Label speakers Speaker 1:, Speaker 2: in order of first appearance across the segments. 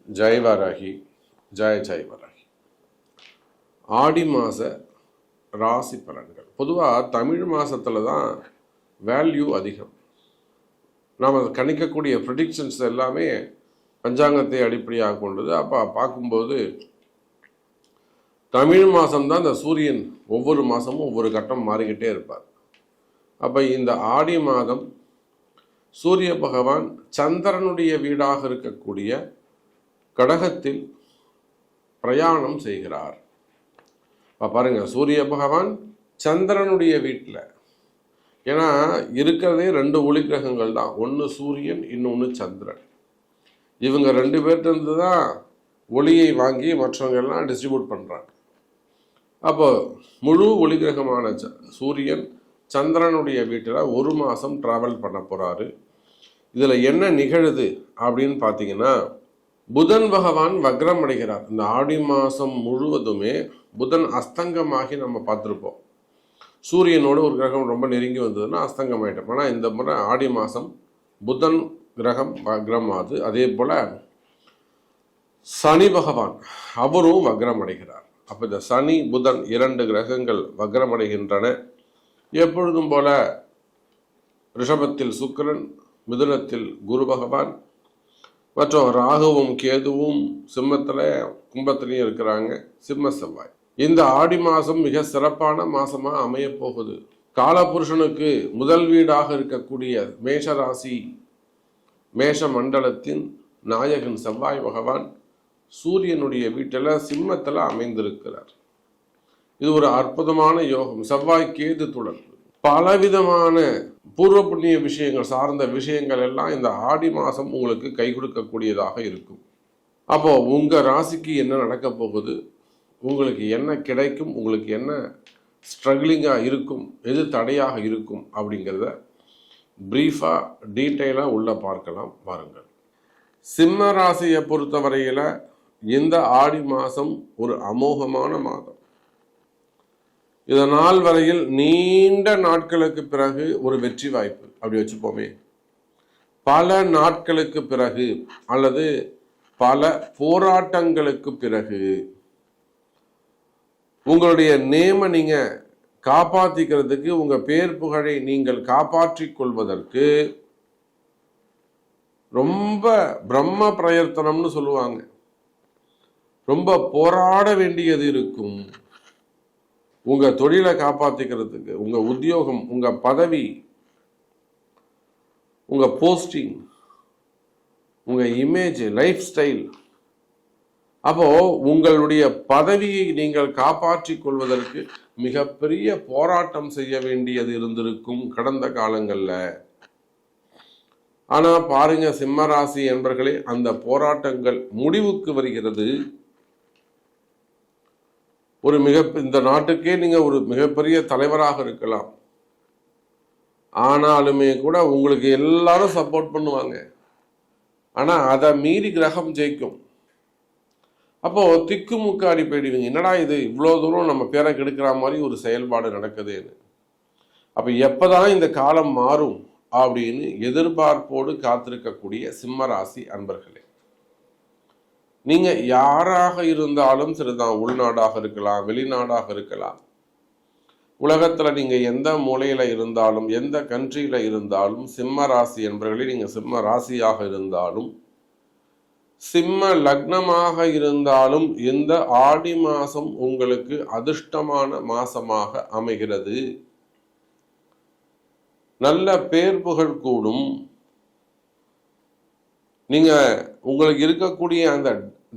Speaker 1: ஜெய் வராகி, ஜெய் வராகி. ஆடி மாத ராசி பலன்கள். பொதுவாக தமிழ் மாதத்தில் தான் வேல்யூ அதிகம். நாம் கணிக்கக்கூடிய ப்ரெடிக்ஷன்ஸ் எல்லாமே பஞ்சாங்கத்தை அடிப்படையாக கொண்டது. அப்போ பார்க்கும்போது தமிழ் மாதம்தான் இந்த சூரியன் ஒவ்வொரு மாதமும் ஒவ்வொரு கட்டம் மாறிக்கிட்டே இருப்பார். அப்போ இந்த ஆடி மாதம் சூரிய பகவான் சந்திரனுடைய வீடாக இருக்கக்கூடிய கடகத்தில் பிரயாணம் செய்கிறார். பாருங்க, சூரிய பகவான் சந்திரனுடைய வீட்டில். ஏன்னா இருக்கிறதே 2 ஒளி கிரகங்கள் தான், ஒன்று சூரியன், இன்னொன்று சந்திரன். இவங்க 2 பேர்கிட்ட தான் ஒளியை வாங்கி மற்றவங்க எல்லாம் டிஸ்ட்ரிபியூட் பண்ணுறாங்க. அப்போ முழு ஒளி கிரகமான சூரியன் சந்திரனுடைய வீட்டில் 1 மாதம் ட்ராவல் பண்ண போகிறாரு. இதில் என்ன நிகழுது அப்படின்னு பார்த்தீங்கன்னா, புதன் பகவான் வக்ரம் அடைகிறார். இந்த ஆடி மாதம் முழுவதுமே புதன் அஸ்தங்கமாகி நம்ம பார்த்துருப்போம். சூரியனோடு ஒரு கிரகம் ரொம்ப நெருங்கி வந்ததுன்னா அஸ்தங்கம் ஆகிட்டோம். ஆனால் இந்த முறை ஆடி மாதம் புதன் கிரகம் வக்ரம் ஆகுது. அதே போல் சனி பகவான் அவரும் வக்ரம் அடைகிறார். அப்போ இந்த சனி புதன் 2 கிரகங்கள் வக்ரம் அடைகின்றன. எப்பொழுதும் போல ரிஷபத்தில் சுக்கிரன், மிதுனத்தில் குரு பகவான், மற்றும் ராகுவும் கேதுவும் சிம்மத்தில் கும்பத்திலையும் இருக்கிறாங்க. சிம்ம செவ்வாய். இந்த ஆடி மாதம் மிக சிறப்பான மாதமாக அமைய போகுது. காலபுருஷனுக்கு முதல் வீடாக இருக்கக்கூடிய மேஷ ராசி, மேஷ மண்டலத்தின் நாயகன் செவ்வாய் பகவான் சூரியனுடைய வீட்டில் சிம்மத்தில் அமைந்திருக்கிறார். இது ஒரு அற்புதமான யோகம். செவ்வாய் கேது தொடர்பு, பலவிதமான பூர்வ புண்ணிய விஷயங்கள் சார்ந்த விஷயங்கள் எல்லாம் இந்த ஆடி மாதம் உங்களுக்கு கை கொடுக்கக்கூடியதாக இருக்கும். அப்போ உங்க ராசிக்கு என்ன நடக்க போகுது, உங்களுக்கு என்ன கிடைக்கும், உங்களுக்கு என்ன ஸ்ட்ரகிளிங்காக இருக்கும், எது தடையாக இருக்கும் அப்படிங்கிறத பிரீஃபாக டீட்டெயிலாக உள்ள பார்க்கலாம். பாருங்கள். சிம்ம ராசியை பொறுத்தவரையில் இந்த ஆடி மாதம் ஒரு அமோகமான மாதம். இதனால் வரையில் நீண்ட நாட்களுக்கு பிறகு ஒரு வெற்றி வாய்ப்பு, அப்படி வச்சுப்போமே. பல நாட்களுக்கு பிறகு அல்லது பல போராட்டங்களுக்கு பிறகு உங்களுடைய நேம நீங்க காப்பாற்றிக்கிறதுக்கு, உங்க பேர் புகழை நீங்கள் காப்பாற்றிக் கொள்வதற்கு ரொம்ப பிரம்ம பிரயத்தனம்னு சொல்லுவாங்க. ரொம்ப போராட வேண்டியது இருக்கும். உங்க தொழிலை காப்பாற்றிக்கிறதுக்கு, உங்க உத்தியோகம், உங்க பதவி, உங்க போஸ்டிங், உங்க இமேஜ், லைஃப் ஸ்டைல். அப்போ உங்களுடைய பதவியை நீங்கள் காப்பாற்றிக் கொள்வதற்கு மிகப்பெரிய போராட்டம் செய்ய வேண்டியது இருந்திருக்கும் கடந்த காலங்கள்ல. ஆனா பாருங்க சிம்மராசி என்பர்களே, அந்த போராட்டங்கள் முடிவுக்கு வருகிறது. இந்த நாட்டுக்கே நீங்க ஒரு மிகப்பெரிய தலைவராக இருக்கலாம். ஆனாலுமே கூட உங்களுக்கு எல்லாரும் சப்போர்ட் பண்ணுவாங்க. ஆனா அதை மீறி கிரகம் ஜெயிக்கும். அப்போ திக்குமுக்காடி போயிடுவீங்க. என்னடா இது, இவ்வளோ தூரம் நம்ம பேரை கெடுக்கிற மாதிரி ஒரு செயல்பாடு நடக்குதுன்னு. அப்போ எப்போதான் இந்த காலம் மாறும் அப்படின்னு எதிர்பார்ப்போடு காத்திருக்கக்கூடிய சிம்மராசி அன்பர்களே, நீங்க யாராக இருந்தாலும் சரிதான், உள்நாடாக இருக்கலாம், வெளிநாடாக இருக்கலாம், உலகத்துல நீங்க எந்த மூலையில இருந்தாலும், எந்த கண்ட்ரியில இருந்தாலும், சிம்ம ராசி என்பவர்களே, நீங்க சிம்ம ராசியாக இருந்தாலும், சிம்ம லக்னமாக இருந்தாலும், இந்த ஆடி மாசம் உங்களுக்கு அதிர்ஷ்டமான மாசமாக அமைகிறது. நல்ல பேர் புகழ் கூடும். நீங்க உங்களுக்கு இருக்கக்கூடிய அந்த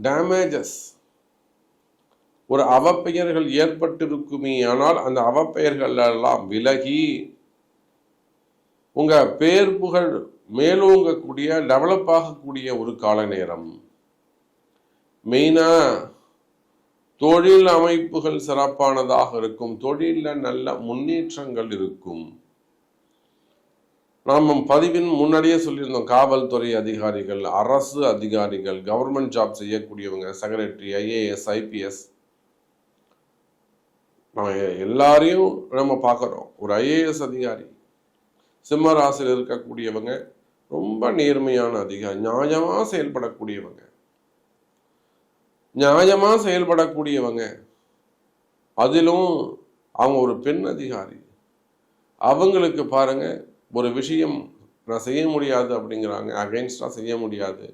Speaker 1: டேமேஜஸ், ஒரு அவப்பெயர்கள் ஏற்பட்டிருக்குமே, ஆனால் அந்த அவப்பெயர்கள் எல்லாம் விலகி உங்க பேர் புகழ் மேலோங்கக்கூடிய, டெவலப் ஆகக்கூடிய ஒரு கால நேரம். மெயினா தொழில் அமைப்புகள் சிறப்பானதாக இருக்கும். தொழிலில் நல்ல முன்னேற்றங்கள் இருக்கும். நாம் பதிவின் முன்னாடியே சொல்லியிருந்தோம், காவல்துறை அதிகாரிகள், அரசு அதிகாரிகள், கவர்மெண்ட் ஜாப் செய்யக்கூடியவங்க, செக்ரட்டரி, IAS, IPS, நம்ம எல்லாரையும் நம்ம பார்க்குறோம். ஒரு IAS அதிகாரி, சிம்ம ராசியில் இருக்கக்கூடியவங்க ரொம்ப நேர்மையான அதிகாரி, நியாயமாக செயல்படக்கூடியவங்க. நியாயமா செயல்படக்கூடியவங்க, அதிலும் அவங்க ஒரு பெண் அதிகாரி, அவங்களுக்கு பாருங்க ஒரு விஷயம் நான் செய்ய முடியாது அப்படிங்கிறாங்க, அகைன்ஸ்டா செய்ய முடியாது,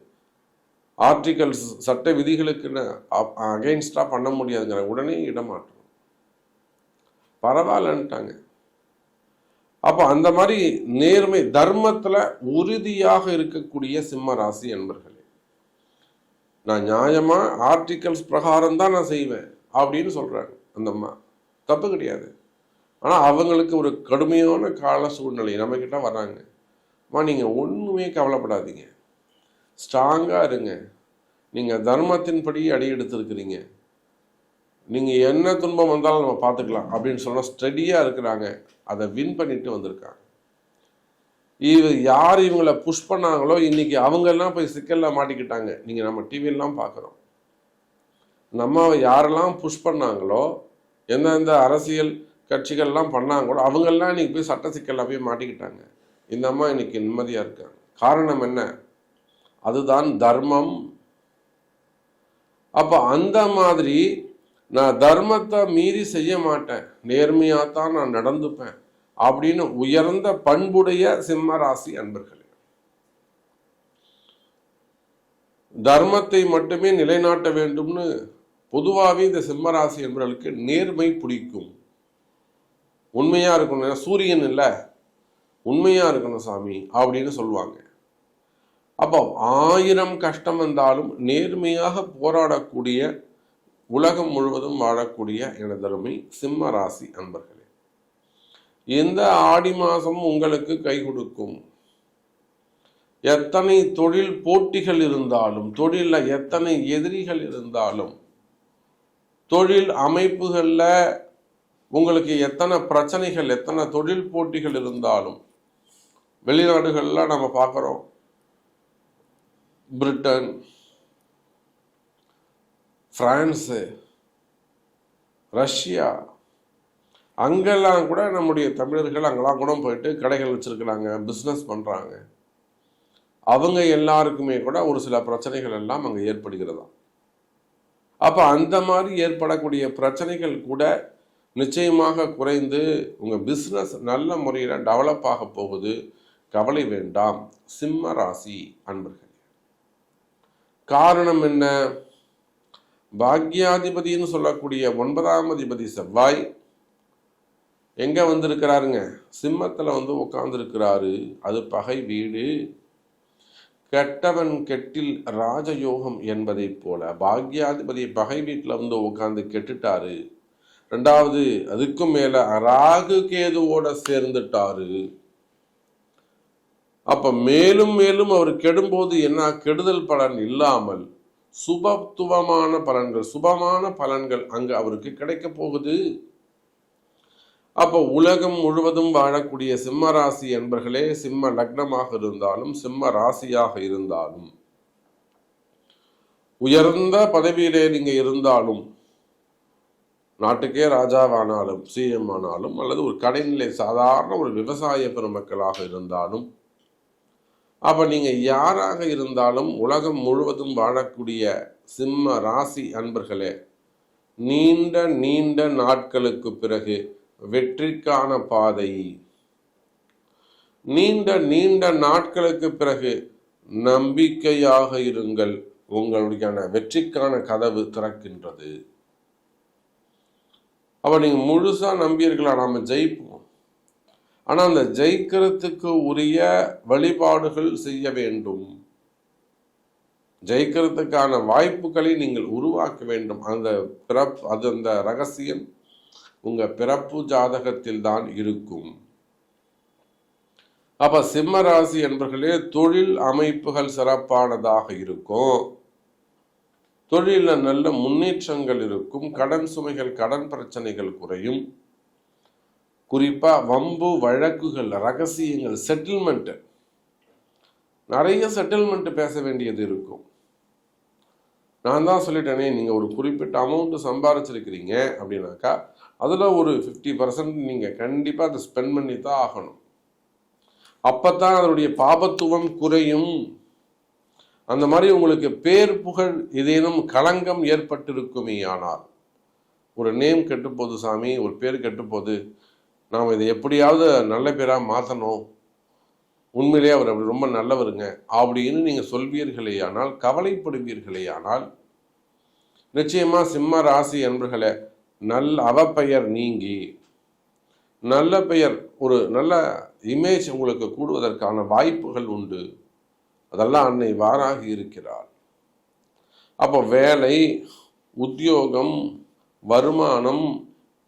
Speaker 1: ஆர்டிகல்ஸ் சட்ட விதிகளுக்கு அகைன்ஸ்டா பண்ண முடியாதுங்கிற உடனே இடமாற்றம் பரவாயில்லன்ட்டாங்க. அப்போ அந்த மாதிரி நேர்மை தர்மத்துல உறுதியாக இருக்கக்கூடிய சிம்ம ராசி என்பர்களே, நான் நியாயமா ஆர்டிகல்ஸ் பிரகாரம் தான் நான் செய்வேன் அப்படின்னு சொல்றாங்க அந்த அம்மா. தப்பு கிடையாது. ஆனா அவங்களுக்கு ஒரு கடுமையான கால சூழ்நிலை நம்ம கிட்ட வர்றாங்க. அம்மா நீங்க ஒண்ணுமே கவலைப்படாதீங்க, ஸ்ட்ராங்கா இருங்க, நீங்க தர்மத்தின்படி அடி எடுத்திருக்கிறீங்க, நீங்க என்ன துன்பம் வந்தாலும் நம்ம பார்த்துக்கலாம் அப்படின்னு சொன்னா ஸ்டடியா இருக்கிறாங்க. அதை வின் பண்ணிட்டு வந்திருக்காங்க. யார் இவங்களை புஷ் பண்ணாங்களோ இன்னைக்கு அவங்க எல்லாம் போய் சிக்கல்ல மாட்டிக்கிட்டாங்க. நீங்க நம்ம டிவியெல்லாம் பார்க்குறோம். நம்ம யாரெல்லாம் புஷ் பண்ணாங்களோ, எந்தெந்த அரசியல் கட்சிகள்லாம் பண்ணாங்களோ அவங்கெல்லாம் இன்னைக்கு போய் சட்ட சிக்கல்ல போய் மாட்டிக்கிட்டாங்க. இந்த அம்மா இன்னைக்கு நிம்மதியா இருக்காங்க. காரணம் என்ன? அதுதான் தர்மம். அப்ப அந்த மாதிரி நான் தர்மத்தை மீறி செய்ய மாட்டேன், நேர்மையாத்தான் நான் நடந்துப்பேன் அப்படின்னு உயர்ந்த பண்புடைய சிம்ம ராசி அன்பர்களே. தர்மத்தை மட்டுமே நிலைநாட்ட வேண்டும்னு பொதுவாகவே இந்த சிம்ம ராசி என்பவர்களுக்கு நேர்மை பிடிக்கும். உண்மையா இருக்கணும், சூரியன் இல்லை, உண்மையா இருக்கணும் சாமி அப்படின்னு சொல்லுவாங்க. அப்போ 1000 கஷ்டம் வந்தாலும் நேர்மையாக போராடக்கூடிய, உலகம் முழுவதும் வாழக்கூடிய எனதருமை சிம்ம ராசி அன்பர்களே, இந்த ஆடி மாதம் உங்களுக்கு கை கொடுக்கும். எத்தனை தொழில் போட்டிகள் இருந்தாலும், தொழிலில் எத்தனை எதிரிகள் இருந்தாலும், தொழில் அமைப்புகளில் உங்களுக்கு எத்தனை பிரச்சனைகள், எத்தனை தொழில் போட்டிகள் இருந்தாலும், வெளிநாடுகள்லாம் நம்ம பார்க்குறோம், பிரிட்டன், பிரான்ஸு, ரஷ்யா, அங்கெல்லாம் கூட நம்முடைய தமிழர்கள் அங்கெல்லாம் கூட போயிட்டு கடைகள் வச்சிருக்கிறாங்க, பிஸ்னஸ் பண்ணுறாங்க. அவங்க எல்லாருக்குமே கூட ஒரு சில பிரச்சனைகள் எல்லாம் அங்கே ஏற்படுகிறதா. அப்போ அந்த மாதிரி ஏற்படக்கூடிய பிரச்சனைகள் கூட நிச்சயமாக குறைந்து உங்கள் பிஸ்னஸ் நல்ல முறையில் டெவலப் ஆக போகுது. கவலை வேண்டாம் சிம்ம ராசி அன்பர்களே. காரணம் என்ன? பாக்யாதிபதினு சொல்லக்கூடிய 9ஆம் அதிபதி செவ்வாய் எங்க வந்திருக்கிறாருங்க? சிம்மத்துல வந்து உட்கார்ந்துருக்கிறாரு. அது பகை வீடு. கெட்டவன் கெட்டில் ராஜயோகம் என்பதை போல பாக்யாதிபதி பகை வீட்டில் வந்து உட்கார்ந்து கெட்டுட்டாரு. 2வது அதுக்கும் மேல ராகு கேதுவோட சேர்ந்துட்டாரு. அப்ப மேலும் மேலும் அவர் கெடும்போது என்ன? கெடுதல் பலன் இல்லாமல் சுபத்துவமான பலன்கள், சுபமான பலன்கள் அங்கு அவருக்கு கிடைக்க போகுது. அப்போ உலகம் முழுவதும் வாழக்கூடிய சிம்ம ராசி என்பர்களே, சிம்ம லக்னமாக இருந்தாலும் சிம்ம ராசியாக இருந்தாலும், உயர்ந்த பதவியிலே நீங்க இருந்தாலும், நாட்டுக்கே ராஜாவானாலும் சிஎம் ஆனாலும், அல்லது ஒரு கடைநிலை சாதாரண ஒரு விவசாய பெருமக்களாக இருந்தாலும், அப்ப நீங்க யாராக இருந்தாலும் உலகம் முழுவதும் வாழக்கூடிய சிம்ம ராசி அன்பர்களே, நீண்ட நீண்ட நாட்களுக்கு பிறகு வெற்றிக்கான பாதை, நீண்ட நீண்ட நாட்களுக்கு பிறகு நம்பிக்கையாக இருங்கள், உங்களுடைய வெற்றிக்கான கதவு திறக்கின்றது. அப்ப நீங்க முழுசா நம்பியிருக்கலாம், நாம ஜெயிப்போம். ஆனா அந்த ஜெயிக்கிறதுக்கு உரிய வழிபாடுகள் செய்ய வேண்டும். ஜெயிக்கிறதுக்கான வாய்ப்புகளை நீங்கள் உருவாக்க வேண்டும். அந்த ரகசியம் உங்க பிறப்பு ஜாதகத்தில் தான் இருக்கும். அப்ப சிம்ம ராசி என்பர்களே, தொழில் அமைப்புகள் சிறப்பானதாக இருக்கும். தொழில நல்ல முன்னேற்றங்கள் இருக்கும். கடன் சுமைகள், கடன் பிரச்சனைகள் குறையும். குறிப்பா வம்பு வழக்குகள், ரகசியங்கள், செட்டில்மெண்ட், நிறைய செட்டில்மெண்ட் பேச வேண்டியது இருக்கும். நான் தான் சொல்லிட்டேனே, நீங்க ஒரு குறிப்பிட்ட அமௌண்ட் சம்பாதிச்சிருக்கிறீங்க அப்படின்னாக்கா அதுல ஒரு 50% நீங்க கண்டிப்பா அதை ஸ்பெண்ட் பண்ணி தான் ஆகணும். அப்பதான் அதனுடைய பாபத்துவம் குறையும். அந்த மாதிரி உங்களுக்கு பேர் புகழ் ஏதேனும் களங்கம் ஏற்பட்டிருக்குமே ஆனால், ஒரு நேம் கெட்டுப்போகுது சாமி, ஒரு பேர் கெட்டுப்போகுது, நாம் இதை எப்படியாவது நல்ல பேராக மாற்றணும், உண்மையிலேயே அவர் அப்படி ரொம்ப நல்லவருங்க அப்படின்னு நீங்கள் சொல்வீர்களே ஆனால், கவலைப்படுவீர்களே ஆனால், நிச்சயமாக சிம்ம ராசி என்பர்களே நல்ல அவப்பெயர் நீங்கி நல்ல பெயர், ஒரு நல்ல இமேஜ் உங்களுக்கு கூடுவதற்கான வாய்ப்புகள் உண்டு. அதெல்லாம் அன்னை வாராகி இருக்கிறார். அப்போ வேலை, உத்தியோகம், வருமானம்,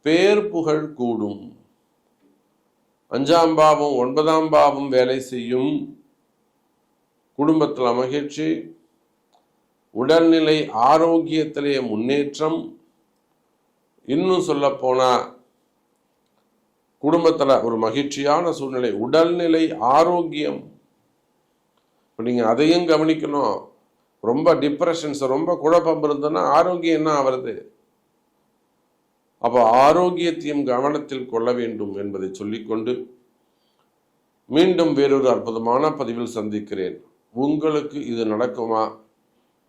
Speaker 1: பேர் புகழ் கூடும். 5ஆம் பாவம் 9ஆம் பாவம் வேலை செய்யும். குடும்பத்தில் மகிழ்ச்சி, உடல்நிலை ஆரோக்கியத்திலே முன்னேற்றம். இன்னும் சொல்ல போனா குடும்பத்தில் ஒரு மகிழ்ச்சியான சூழ்நிலை, உடல்நிலை ஆரோக்கியம். இப்போ நீங்கள் அதையும் கவனிக்கணும். ரொம்ப டிப்ரெஷன்ஸ், ரொம்ப குழப்பம் இருந்ததுன்னா ஆரோக்கியம் என்ன ஆகிறது? அப்போ ஆரோக்கியத்தையும் கவனத்தில் கொள்ள வேண்டும் என்பதை சொல்லிக்கொண்டு மீண்டும் வேறொரு அற்புதமான பதிவில் சந்திக்கிறேன். உங்களுக்கு இது நடக்குமா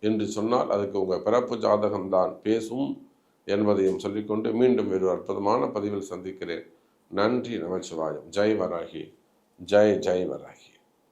Speaker 1: என்று சொன்னால் அதுக்கு உங்கள் பிறப்பு ஜாதகம்தான் பேசும் என்பதையும் சொல்லிக்கொண்டு மீண்டும் வேறொரு அற்புதமான பதிவில் சந்திக்கிறேன். நன்றி. நமச்சிவாயம். ஜெய் வராகி. ஜெய் ஜெய் வராகி.